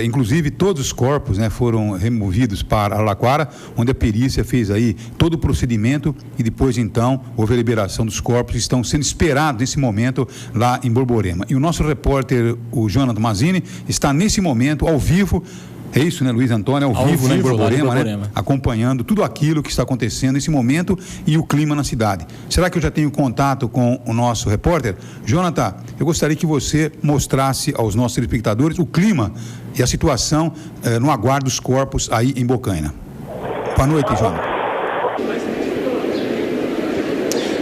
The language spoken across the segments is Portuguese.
Inclusive, todos os corpos, né, foram removidos para Araraquara, onde a perícia fez aí todo o procedimento e depois, então, houve a liberação dos corpos que estão sendo esperados nesse momento lá em Borborema. E o nosso repórter, o Jonathan Mazini, está nesse momento ao vivo. É isso, né, Luiz Antônio? Ao vivo, em Borborema, né? Acompanhando tudo aquilo que está acontecendo nesse momento e o clima na cidade. Será que eu já tenho contato com o nosso repórter? Jonathan, eu gostaria que você mostrasse aos nossos telespectadores o clima e a situação no aguardo dos corpos aí em Bocaina. Boa noite, Jonathan.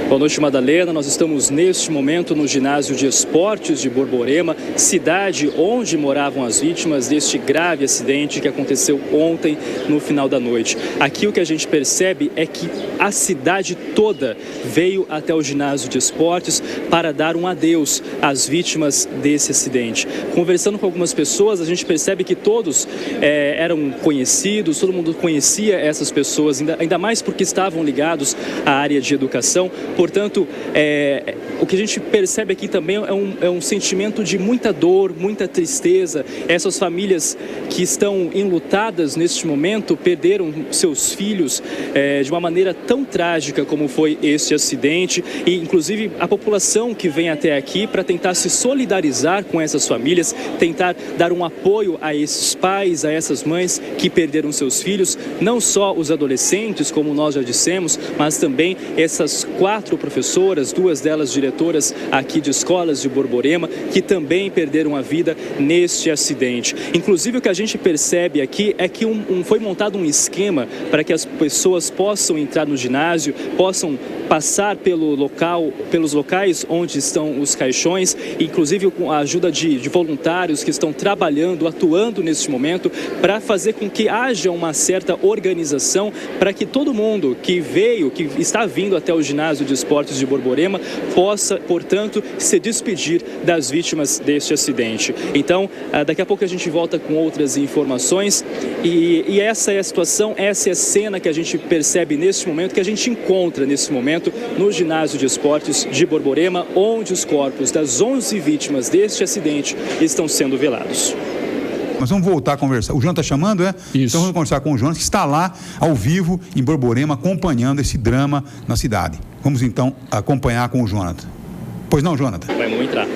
Boa noite, Madalena. Nós estamos neste momento no ginásio de esportes de Borborema, cidade onde moravam as vítimas deste grave acidente que aconteceu ontem no final da noite. Aqui o que a gente percebe é que a cidade toda veio até o ginásio de esportes para dar um adeus às vítimas desse acidente. Conversando com algumas pessoas, a gente percebe que todos eram conhecidos, todo mundo conhecia essas pessoas, ainda mais porque estavam ligados à área de educação. Portanto, o que a gente percebe aqui também é um sentimento de muita dor, muita tristeza. Essas famílias que estão enlutadas neste momento perderam seus filhos de uma maneira tão trágica como foi este acidente. E, inclusive, a população que vem até aqui para tentar se solidarizar com essas famílias, tentar dar um apoio a esses pais, a essas mães que perderam seus filhos, não só os adolescentes, como nós já dissemos, mas também essas 4 professoras, 2 delas diretoras aqui de escolas de Borborema, que também perderam a vida neste acidente. Inclusive, o que a gente percebe aqui é que foi montado um esquema para que as pessoas possam entrar no ginásio, possam passar pelos locais onde estão os caixões, inclusive com a ajuda de voluntários que estão trabalhando, atuando neste momento, para fazer com que haja uma certa organização para que todo mundo que está vindo até o ginásio de esportes de Borborema possa, portanto, se despedir das vítimas deste acidente. Então, daqui a pouco a gente volta com outras informações e essa é a situação, essa é a cena que a gente percebe neste momento, que a gente encontra nesse momento no ginásio de esportes de Borborema, onde os corpos das 11 vítimas deste acidente estão sendo velados. Nós vamos voltar a conversar. O João está chamando, é? Isso. Então vamos conversar com o João, que está lá, ao vivo, em Borborema, acompanhando esse drama na cidade. Vamos, então, acompanhar com o Jonathan. Pois não, Jonathan? Vamos entrar.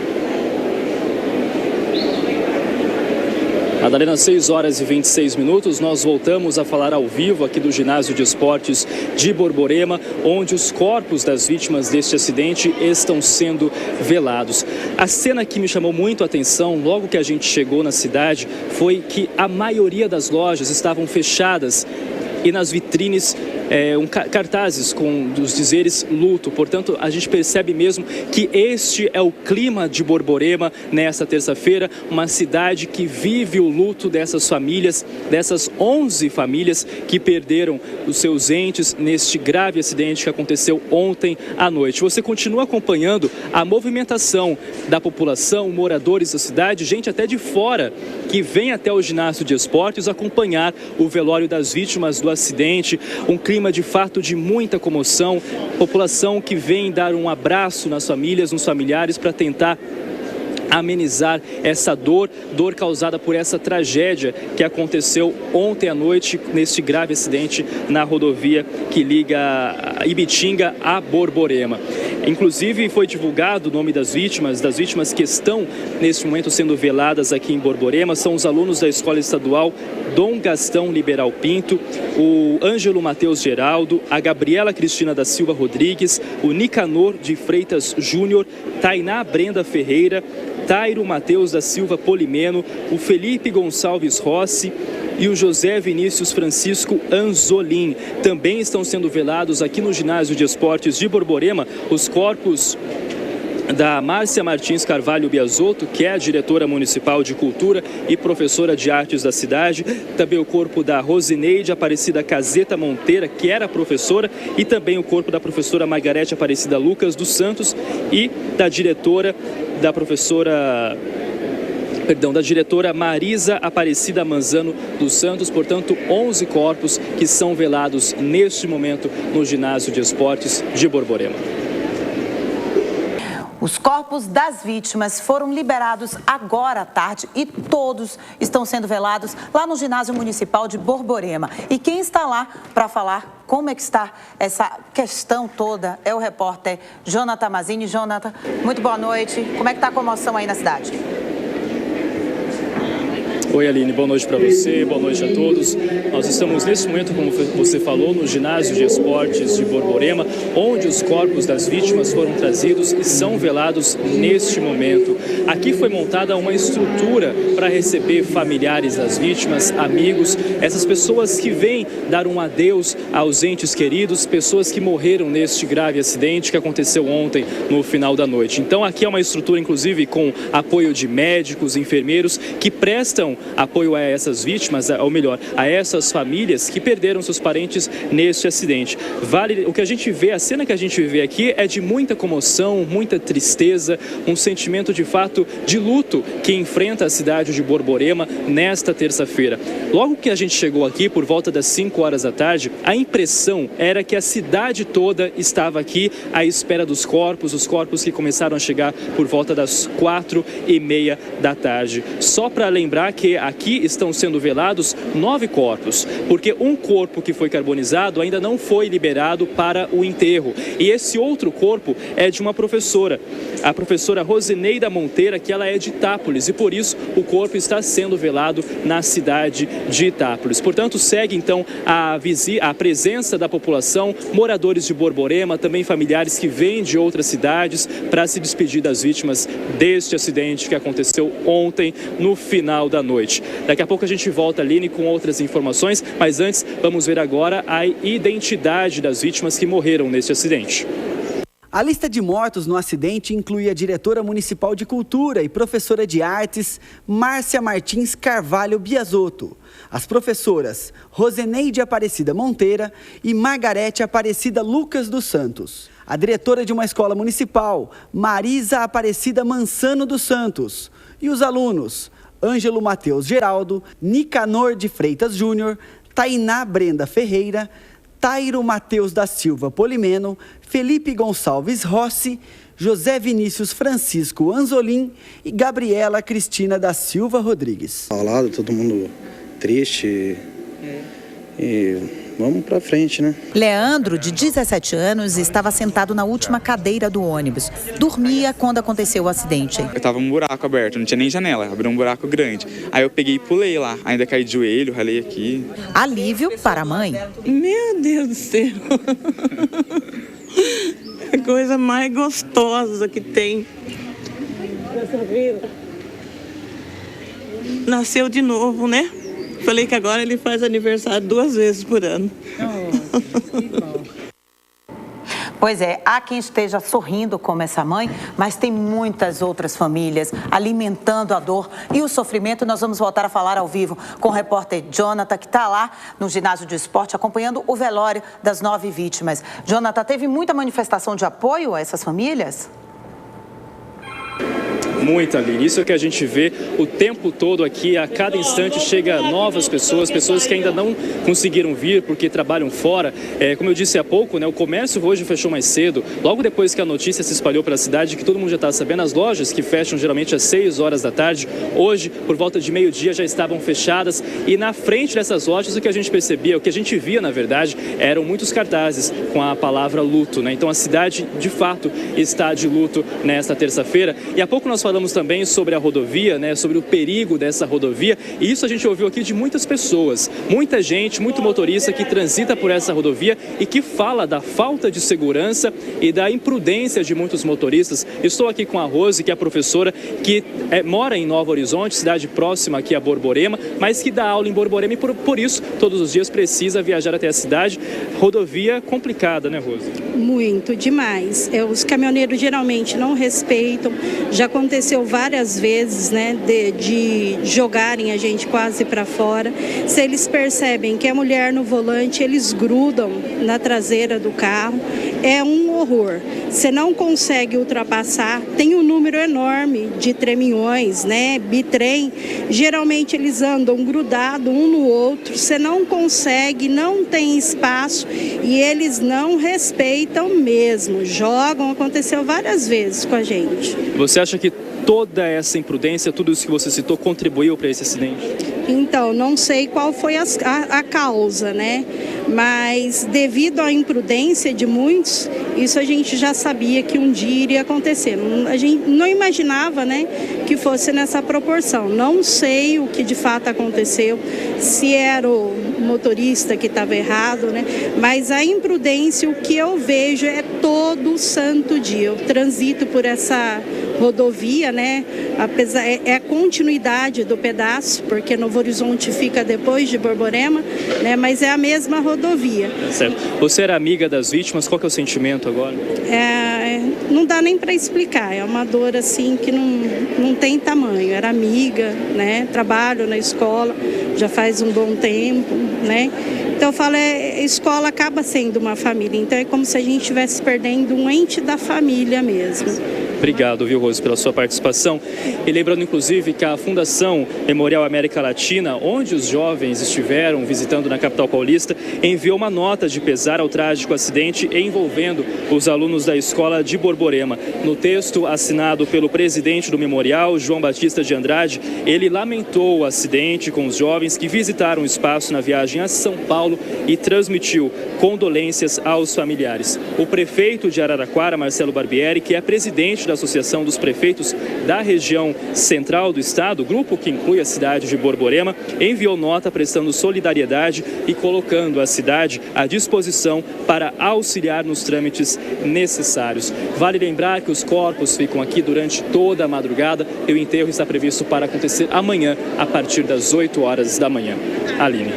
Madalena, 6h26, nós voltamos a falar ao vivo aqui do ginásio de esportes de Borborema, onde os corpos das vítimas deste acidente estão sendo velados. A cena que me chamou muito a atenção, logo que a gente chegou na cidade, foi que a maioria das lojas estavam fechadas e nas vitrines cartazes com os dizeres luto. Portanto, a gente percebe mesmo que este é o clima de Borborema nesta terça-feira, uma cidade que vive o luto dessas famílias, dessas 11 famílias que perderam os seus entes neste grave acidente que aconteceu ontem à noite. Você continua acompanhando a movimentação da população, moradores da cidade, gente até de fora que vem até o ginásio de esportes acompanhar o velório das vítimas do acidente, um clima de fato de muita comoção, população que vem dar um abraço nas famílias, nos familiares, para tentar amenizar essa dor causada por essa tragédia que aconteceu ontem à noite neste grave acidente na rodovia que liga Ibitinga a Borborema. Inclusive foi divulgado o nome das vítimas que estão neste momento sendo veladas aqui em Borborema, são os alunos da Escola Estadual Dom Gastão Liberal Pinto, o Ângelo Matheus Geraldo, a Gabriela Cristina da Silva Rodrigues, o Nicanor de Freitas Júnior, Tainá Brenda Ferreira, Tairo Matheus da Silva Polimeno, o Felipe Gonçalves Rossi e o José Vinícius Francisco Anzolin. Também estão sendo velados aqui no ginásio de esportes de Borborema os corpos da Márcia Martins Carvalho Biasotto, que é a diretora municipal de cultura e professora de artes da cidade, também o corpo da Rosineide Aparecida Caseta Monteira, que era professora, e também o corpo da professora Margarete Aparecida Lucas dos Santos e da diretora Marisa Aparecida Manzano dos Santos. Portanto, 11 corpos que são velados neste momento no ginásio de esportes de Borborema. Os corpos das vítimas foram liberados agora à tarde e todos estão sendo velados lá no ginásio municipal de Borborema. E quem está lá para falar como é que está essa questão toda é o repórter Jonathan Mazini. Jonathan, muito boa noite. Como é que está a comoção aí na cidade? Oi, Aline, boa noite para você, boa noite a todos. Nós estamos nesse momento, como você falou, no ginásio de esportes de Borborema, onde os corpos das vítimas foram trazidos e são velados neste momento. Aqui foi montada uma estrutura para receber familiares das vítimas, amigos, essas pessoas que vêm dar um adeus aos entes queridos, pessoas que morreram neste grave acidente que aconteceu ontem no final da noite. Então aqui é uma estrutura, inclusive, com apoio de médicos, enfermeiros, que prestam apoio a essas vítimas, ou melhor, a essas famílias que perderam seus parentes neste acidente. O que a gente vê, a cena que a gente vê aqui é de muita comoção, muita tristeza, um sentimento de fato de luto que enfrenta a cidade de Borborema nesta terça-feira. Logo que a gente chegou aqui, por volta das 5 horas da tarde, a impressão era que a cidade toda estava aqui à espera dos corpos, os corpos que começaram a chegar por volta das 4h30 da tarde. Só para lembrar que aqui estão sendo velados 9 corpos, porque um corpo que foi carbonizado ainda não foi liberado para o enterro. E esse outro corpo é de uma professora, a professora Rosineida Monteira, que ela é de Itápolis, e por isso o corpo está sendo velado na cidade de Itápolis. Portanto, segue então a presença da população, moradores de Borborema, também familiares que vêm de outras cidades para se despedir das vítimas deste acidente que aconteceu ontem no final da noite. Daqui a pouco a gente volta, Aline, com outras informações, mas antes vamos ver agora a identidade das vítimas que morreram neste acidente. A lista de mortos no acidente inclui a diretora municipal de cultura e professora de artes, Márcia Martins Carvalho Biasotto, as professoras Roseneide Aparecida Monteira e Margarete Aparecida Lucas dos Santos, a diretora de uma escola municipal, Marisa Aparecida Mansano dos Santos, e os alunos Ângelo Matheus Geraldo, Nicanor de Freitas Júnior, Tainá Brenda Ferreira, Tairo Matheus da Silva Polimeno, Felipe Gonçalves Rossi, José Vinícius Francisco Anzolim e Gabriela Cristina da Silva Rodrigues. Ao lado, todo mundo triste e vamos pra frente, né? Leandro, de 17 anos, estava sentado na última cadeira do ônibus. Dormia quando aconteceu o acidente. Eu tava um buraco aberto, não tinha nem janela, abriu um buraco grande. Aí eu peguei e pulei lá, ainda caí de joelho, ralei aqui. Alívio para a mãe. Meu Deus do céu! A coisa mais gostosa que tem nessa vida. Nasceu de novo, né? Falei que agora ele faz aniversário 2 vezes por ano. Pois é, há quem esteja sorrindo como essa mãe, mas tem muitas outras famílias alimentando a dor e o sofrimento. Nós vamos voltar a falar ao vivo com o repórter Jonathan, que está lá no ginásio de esporte acompanhando o velório das 9 vítimas. Jonathan, teve muita manifestação de apoio a essas famílias? Muita, Aline. Isso é que a gente vê o tempo todo aqui, a cada instante chega novas pessoas que ainda não conseguiram vir porque trabalham fora. Como eu disse há pouco, né, o comércio hoje fechou mais cedo, logo depois que a notícia se espalhou pela cidade, que todo mundo já está sabendo, as lojas que fecham geralmente às 6 horas da tarde, hoje, por volta de meio-dia, já estavam fechadas, e na frente dessas lojas o que a gente percebia, o que a gente via, na verdade, eram muitos cartazes com a palavra luto, né? Então a cidade, de fato, está de luto nesta terça-feira. E há pouco nós falamos também sobre a rodovia, né, sobre o perigo dessa rodovia, e isso a gente ouviu aqui de muitas pessoas, muita gente, muito motorista que transita por essa rodovia e que fala da falta de segurança e da imprudência de muitos motoristas. Estou aqui com a Rose, que é a professora que mora em Novo Horizonte, cidade próxima aqui a Borborema, mas que dá aula em Borborema e por isso todos os dias precisa viajar até a cidade. Rodovia complicada, né, Rose? Muito, demais. Os caminhoneiros geralmente não respeitam. Já aconteceu aconteceu várias vezes, né, de jogarem a gente quase para fora. Se eles percebem que é mulher no volante, eles grudam na traseira do carro. É um horror. Você não consegue ultrapassar. Tem um número enorme de treminhões, né, bitrem. Geralmente eles andam grudados um no outro. Você não consegue, não tem espaço e eles não respeitam mesmo. Jogam, aconteceu várias vezes com a gente. Você acha que toda essa imprudência, tudo isso que você citou, contribuiu para esse acidente? Então, não sei qual foi a causa, né? Mas devido à imprudência de muitos, isso a gente já sabia que um dia iria acontecer. A gente não imaginava, né, que fosse nessa proporção. Não sei o que de fato aconteceu, se era o motorista que estava errado, né? Mas a imprudência, o que eu vejo é todo santo dia. Eu transito por essa rodovia, né? Apesar, é a continuidade do pedaço, porque Novo Horizonte fica depois de Borborema, né? Mas é a mesma rodovia. Certo. Você era amiga das vítimas, qual que é o sentimento agora? Não dá nem para explicar, é uma dor assim que não tem tamanho. Era amiga, né? Trabalho na escola já faz um bom tempo, né? Então eu falo, a escola acaba sendo uma família, então é como se a gente estivesse perdendo um ente da família mesmo. Obrigado, viu, Rose, pela sua participação. E lembrando, inclusive, que a Fundação Memorial América Latina, onde os jovens estiveram visitando na capital paulista, enviou uma nota de pesar ao trágico acidente envolvendo os alunos da escola de Borborema. No texto assinado pelo presidente do memorial, João Batista de Andrade, ele lamentou o acidente com os jovens que visitaram o espaço na viagem a São Paulo e transmitiu condolências aos familiares. O prefeito de Araraquara, Marcelo Barbieri, que é presidente da Associação dos Prefeitos da região central do estado, grupo que inclui a cidade de Borborema, enviou nota prestando solidariedade e colocando a cidade à disposição para auxiliar nos trâmites necessários. Vale lembrar que os corpos ficam aqui durante toda a madrugada e o enterro está previsto para acontecer amanhã, a partir das 8 horas da manhã. Aline.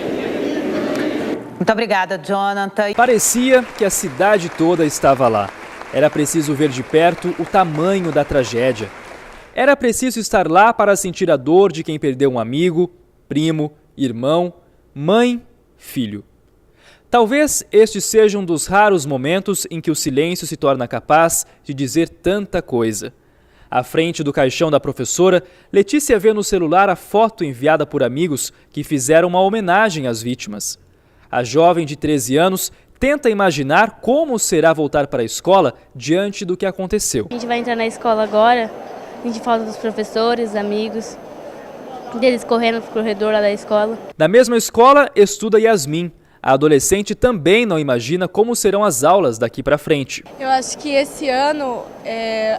Muito obrigada, Jonathan. Parecia que a cidade toda estava lá. Era preciso ver de perto o tamanho da tragédia. Era preciso estar lá para sentir a dor de quem perdeu um amigo, primo, irmão, mãe, filho. Talvez este seja um dos raros momentos em que o silêncio se torna capaz de dizer tanta coisa. À frente do caixão da professora, Letícia vê no celular a foto enviada por amigos que fizeram uma homenagem às vítimas. A jovem de 13 anos tenta imaginar como será voltar para a escola diante do que aconteceu. A gente vai entrar na escola agora, a gente fala dos professores, amigos, deles correndo no corredor lá da escola. Na mesma escola estuda Yasmin. A adolescente também não imagina como serão as aulas daqui para frente. Eu acho que esse ano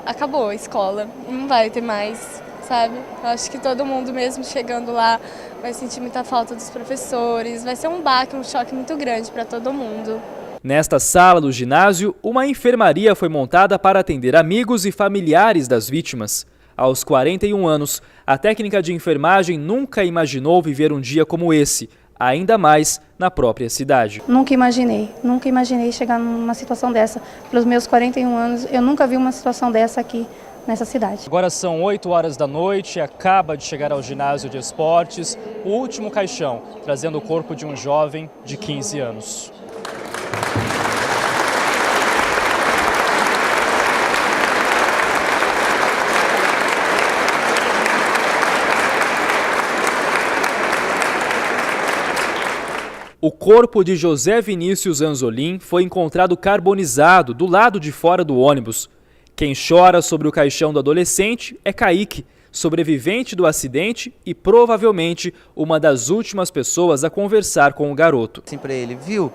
acabou a escola, não vai ter mais, sabe? Eu acho que todo mundo mesmo chegando lá vai sentir muita falta dos professores, vai ser um baque, um choque muito grande para todo mundo. Nesta sala do ginásio, uma enfermaria foi montada para atender amigos e familiares das vítimas. Aos 41 anos, a técnica de enfermagem nunca imaginou viver um dia como esse, ainda mais na própria cidade. Nunca imaginei chegar numa situação dessa. Pelos meus 41 anos, eu nunca vi uma situação dessa aqui nessa cidade. Agora são 8 horas da noite, acaba de chegar ao ginásio de esportes o último caixão, trazendo o corpo de um jovem de 15 anos. O corpo de José Vinícius Anzolin foi encontrado carbonizado do lado de fora do ônibus. Quem chora sobre o caixão do adolescente é Kaique, sobrevivente do acidente e provavelmente uma das últimas pessoas a conversar com o garoto. Assim para ele, viu?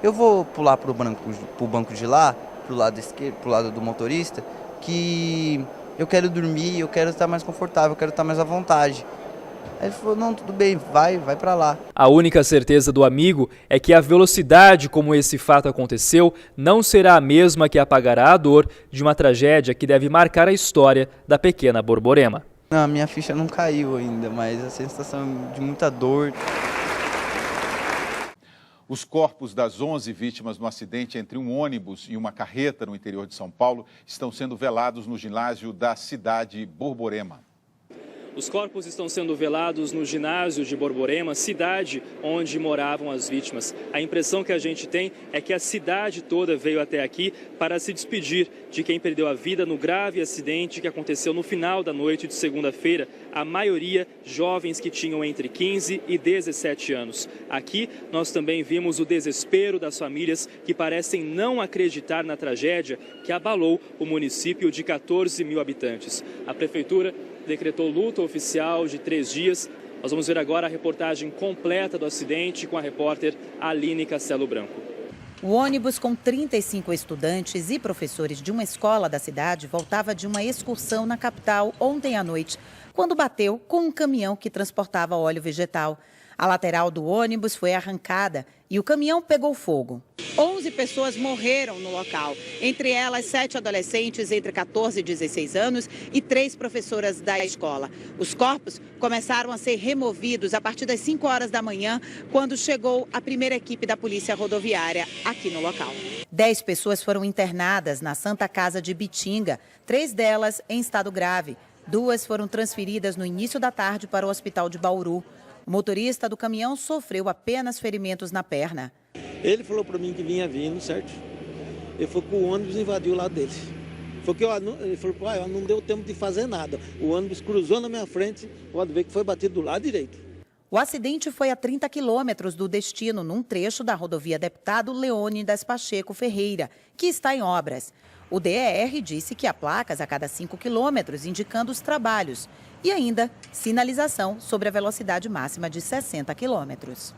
Eu vou pular pro banco de lá, pro lado esquerdo, pro lado do motorista, que eu quero dormir, eu quero estar mais confortável, eu quero estar mais à vontade. Aí ele falou, não, tudo bem, vai pra lá. A única certeza do amigo é que a velocidade como esse fato aconteceu não será a mesma que apagará a dor de uma tragédia que deve marcar a história da pequena Borborema. Não, a minha ficha não caiu ainda, mas a sensação de muita dor. Os corpos das 11 vítimas no acidente entre um ônibus e uma carreta no interior de São Paulo estão sendo velados no ginásio da cidade Borborema. Os corpos estão sendo velados no ginásio de Borborema, cidade onde moravam as vítimas. A impressão que a gente tem é que a cidade toda veio até aqui para se despedir de quem perdeu a vida no grave acidente que aconteceu no final da noite de segunda-feira. A maioria jovens que tinham entre 15 e 17 anos. Aqui nós também vimos o desespero das famílias que parecem não acreditar na tragédia que abalou o município de 14 mil habitantes. A prefeitura decretou luto oficial de 3 dias. Nós vamos ver agora a reportagem completa do acidente com a repórter Aline Castelo Branco. O ônibus com 35 estudantes e professores de uma escola da cidade voltava de uma excursão na capital ontem à noite, quando bateu com um caminhão que transportava óleo vegetal. A lateral do ônibus foi arrancada e o caminhão pegou fogo. 11 pessoas morreram no local, entre elas 7 adolescentes entre 14 e 16 anos e 3 professoras da escola. Os corpos começaram a ser removidos a partir das 5 horas da manhã, quando chegou a primeira equipe da Polícia Rodoviária aqui no local. 10 pessoas foram internadas na Santa Casa de Bitinga, 3 delas em estado grave. 2 foram transferidas no início da tarde para o hospital de Bauru. O motorista do caminhão sofreu apenas ferimentos na perna. Ele falou para mim que vinha vindo, certo? Ele falou que o ônibus invadiu o lado dele. Ele falou, não deu tempo de fazer nada. O ônibus cruzou na minha frente, pode ver que foi batido do lado direito. O acidente foi a 30 quilômetros do destino, num trecho da rodovia Deputado Leônidas Pacheco Ferreira, que está em obras. O DER disse que há placas a cada 5 quilômetros indicando os trabalhos e ainda sinalização sobre a velocidade máxima de 60 quilômetros.